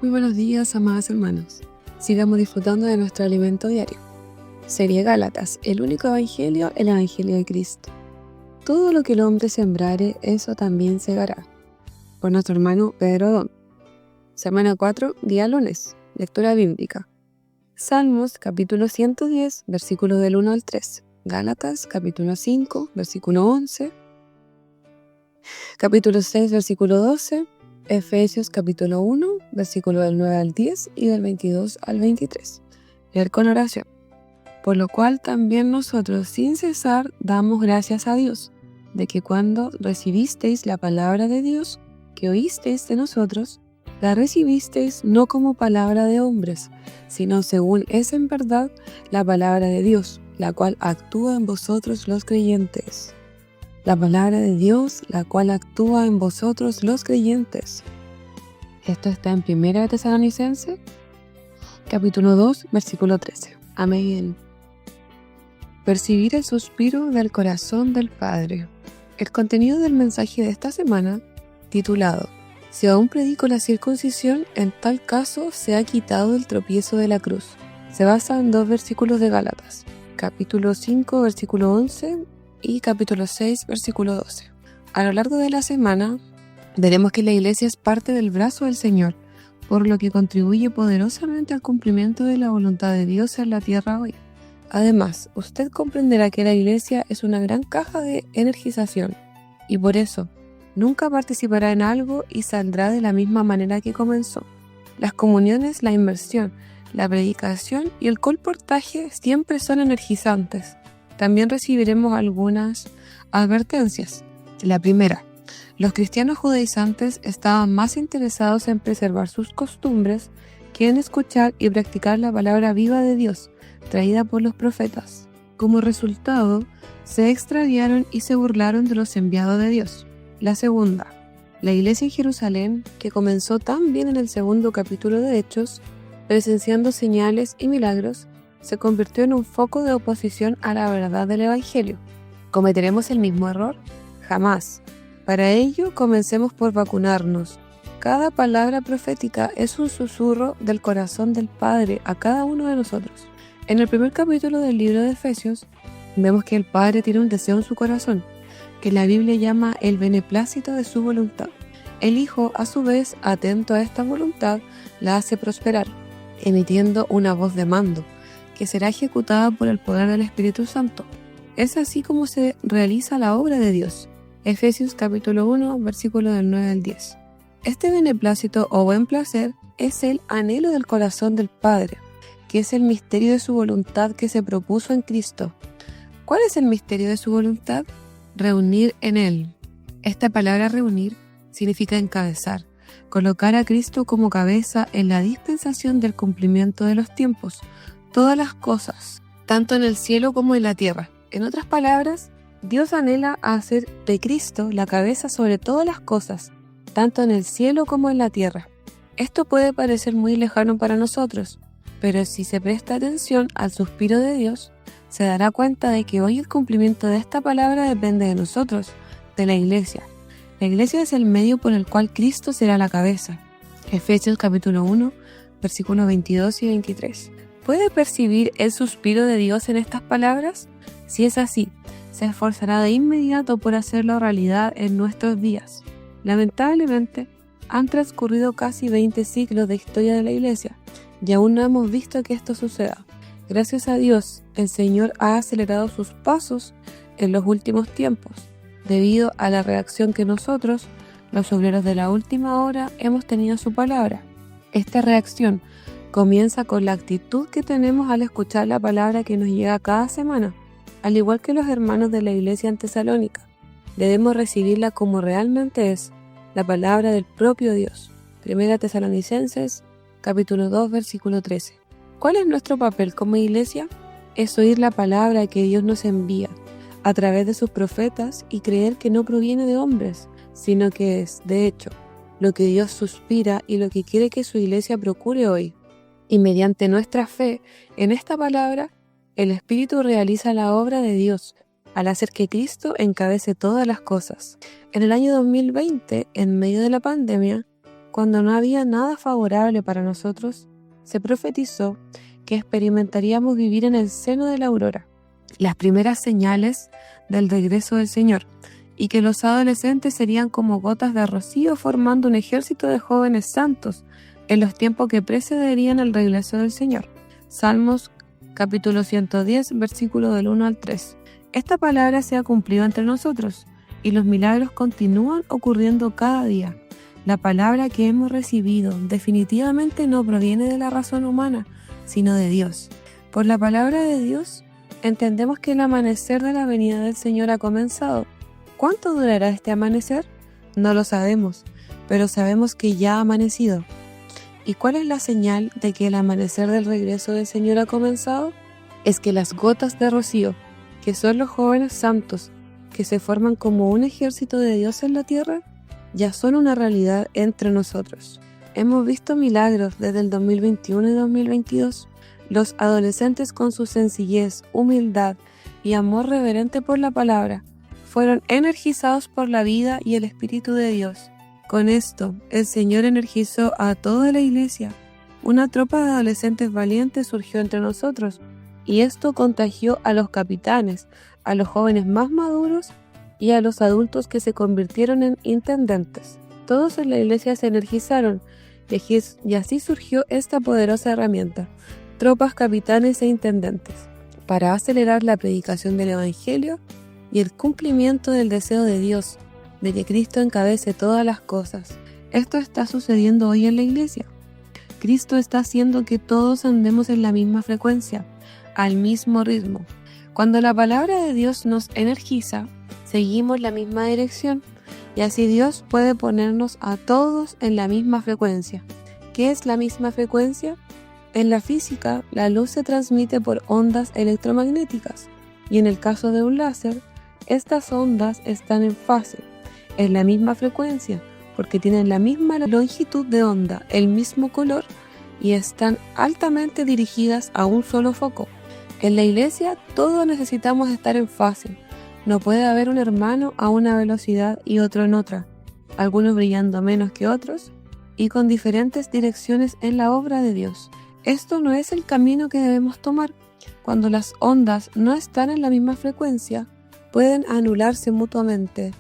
Muy buenos días, amadas hermanos. Sigamos disfrutando de nuestro alimento diario. Serie Gálatas, el único evangelio, el evangelio de Cristo. Todo lo que el hombre sembrare, eso también segará. Por nuestro hermano Pedro Don. Semana 4, día lunes. Lectura bíblica. Salmos, capítulo 110, versículos del 1 al 3. Gálatas, capítulo 5, versículo 11. Capítulo 6, versículo 12. Efesios capítulo 1, versículo del 9 al 10 y del 22 al 23. Leer con oración. Por lo cual también nosotros sin cesar damos gracias a Dios, de que cuando recibisteis la palabra de Dios, que oísteis de nosotros, la recibisteis no como palabra de hombres, sino según es en verdad la palabra de Dios, la cual actúa en vosotros los creyentes. La palabra de Dios, la cual actúa en vosotros los creyentes. Esto está en 1 Tesalonicenses, capítulo 2, versículo 13. Amén. Percibir el suspiro del corazón del Padre. El contenido del mensaje de esta semana, titulado Si aún predico la circuncisión, en tal caso se ha quitado el tropiezo de la cruz, se basa en 2 versículos de Gálatas, capítulo 5, versículo 11 y capítulo 6, versículo 12. A lo largo de la semana, veremos que la Iglesia es parte del brazo del Señor, por lo que contribuye poderosamente al cumplimiento de la voluntad de Dios en la tierra hoy. Además, usted comprenderá que la Iglesia es una gran caja de energización, y por eso, nunca participará en algo y saldrá de la misma manera que comenzó. Las comuniones, la inmersión, la predicación y el colportaje siempre son energizantes. También recibiremos algunas advertencias. La primera, los cristianos judaizantes estaban más interesados en preservar sus costumbres que en escuchar y practicar la palabra viva de Dios, traída por los profetas. Como resultado, se extraviaron y se burlaron de los enviados de Dios. La segunda, la iglesia en Jerusalén, que comenzó tan bien en el segundo capítulo de Hechos, presenciando señales y milagros, se convirtió en un foco de oposición a la verdad del Evangelio. ¿Cometeremos el mismo error? Jamás. Para ello, comencemos por vacunarnos. Cada palabra profética es un susurro del corazón del Padre a cada uno de nosotros. En el primer capítulo del libro de Efesios, vemos que el Padre tiene un deseo en su corazón, que la Biblia llama el beneplácito de su voluntad. El Hijo, a su vez, atento a esta voluntad, la hace prosperar, emitiendo una voz de mando, que será ejecutada por el poder del Espíritu Santo. Es así como se realiza la obra de Dios. Efesios capítulo 1, versículo del 9 al 10. Este beneplácito o buen placer es el anhelo del corazón del Padre, que es el misterio de su voluntad que se propuso en Cristo. ¿Cuál es el misterio de su voluntad? Reunir en Él. Esta palabra reunir significa encabezar, colocar a Cristo como cabeza en la dispensación del cumplimiento de los tiempos, todas las cosas, tanto en el cielo como en la tierra. En otras palabras, Dios anhela hacer de Cristo la cabeza sobre todas las cosas, tanto en el cielo como en la tierra. Esto puede parecer muy lejano para nosotros, pero si se presta atención al suspiro de Dios, se dará cuenta de que hoy el cumplimiento de esta palabra depende de nosotros, de la Iglesia. La Iglesia es el medio por el cual Cristo será la cabeza. Efesios capítulo 1, versículos 22 y 23. ¿Puede percibir el suspiro de Dios en estas palabras? Si es así, se esforzará de inmediato por hacerlo realidad en nuestros días. Lamentablemente, han transcurrido casi 20 siglos de historia de la Iglesia y aún no hemos visto que esto suceda. Gracias a Dios, el Señor ha acelerado sus pasos en los últimos tiempos, debido a la reacción que nosotros, los obreros de la última hora, hemos tenido a su palabra. Esta reacción comienza con la actitud que tenemos al escuchar la palabra que nos llega cada semana. Al igual que los hermanos de la iglesia en Tesalónica, debemos recibirla como realmente es, la palabra del propio Dios. 1 Tesalonicenses, capítulo 2, versículo 13. ¿Cuál es nuestro papel como iglesia? Es oír la palabra que Dios nos envía a través de sus profetas y creer que no proviene de hombres, sino que es, de hecho, lo que Dios suspira y lo que quiere que su iglesia procure hoy. Y mediante nuestra fe en esta palabra, el Espíritu realiza la obra de Dios al hacer que Cristo encabece todas las cosas. En el año 2020, en medio de la pandemia, cuando no había nada favorable para nosotros, se profetizó que experimentaríamos vivir en el seno de la aurora, las primeras señales del regreso del Señor, y que los adolescentes serían como gotas de rocío formando un ejército de jóvenes santos en los tiempos que precederían el regreso del Señor. Salmos capítulo 110, versículo del 1 al 3. Esta palabra se ha cumplido entre nosotros y los milagros continúan ocurriendo cada día. La palabra que hemos recibido definitivamente no proviene de la razón humana, sino de Dios. Por la palabra de Dios entendemos que el amanecer de la venida del Señor ha comenzado. ¿Cuánto durará este amanecer? No lo sabemos, pero sabemos que ya ha amanecido. ¿Y cuál es la señal de que el amanecer del regreso del Señor ha comenzado? Es que las gotas de rocío, que son los jóvenes santos, que se forman como un ejército de Dios en la tierra, ya son una realidad entre nosotros. Hemos visto milagros desde el 2021 y 2022. Los adolescentes, con su sencillez, humildad y amor reverente por la palabra, fueron energizados por la vida y el Espíritu de Dios. Con esto, el Señor energizó a toda la iglesia. Una tropa de adolescentes valientes surgió entre nosotros, y esto contagió a los capitanes, a los jóvenes más maduros y a los adultos que se convirtieron en intendentes. Todos en la iglesia se energizaron, y así surgió esta poderosa herramienta, tropas, capitanes e intendentes, para acelerar la predicación del Evangelio y el cumplimiento del deseo de Dios, de que Cristo encabece todas las cosas. Esto está sucediendo hoy en la iglesia. Cristo está haciendo que todos andemos en la misma frecuencia, al mismo ritmo. Cuando la palabra de Dios nos energiza, seguimos la misma dirección, y así Dios puede ponernos a todos en la misma frecuencia. ¿Qué es la misma frecuencia? En la física, la luz se transmite por ondas electromagnéticas, y en el caso de un láser, estas ondas están en fase, en la misma frecuencia, porque tienen la misma longitud de onda, el mismo color, y están altamente dirigidas a un solo foco. En la iglesia, todos necesitamos estar en fase. No puede haber un hermano a una velocidad y otro en otra, algunos brillando menos que otros y con diferentes direcciones en la obra de Dios. Esto no es el camino que debemos tomar. Cuando las ondas no están en la misma frecuencia, pueden anularse mutuamente.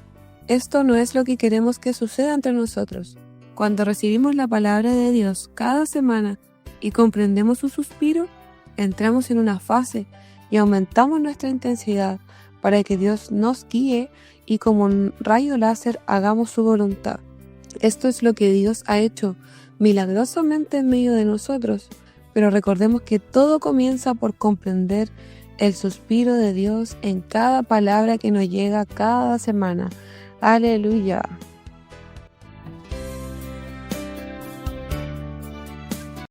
Esto no es lo que queremos que suceda entre nosotros. Cuando recibimos la palabra de Dios cada semana y comprendemos su suspiro, entramos en una fase y aumentamos nuestra intensidad para que Dios nos guíe y como un rayo láser hagamos su voluntad. Esto es lo que Dios ha hecho milagrosamente en medio de nosotros, pero recordemos que todo comienza por comprender el suspiro de Dios en cada palabra que nos llega cada semana. Aleluya.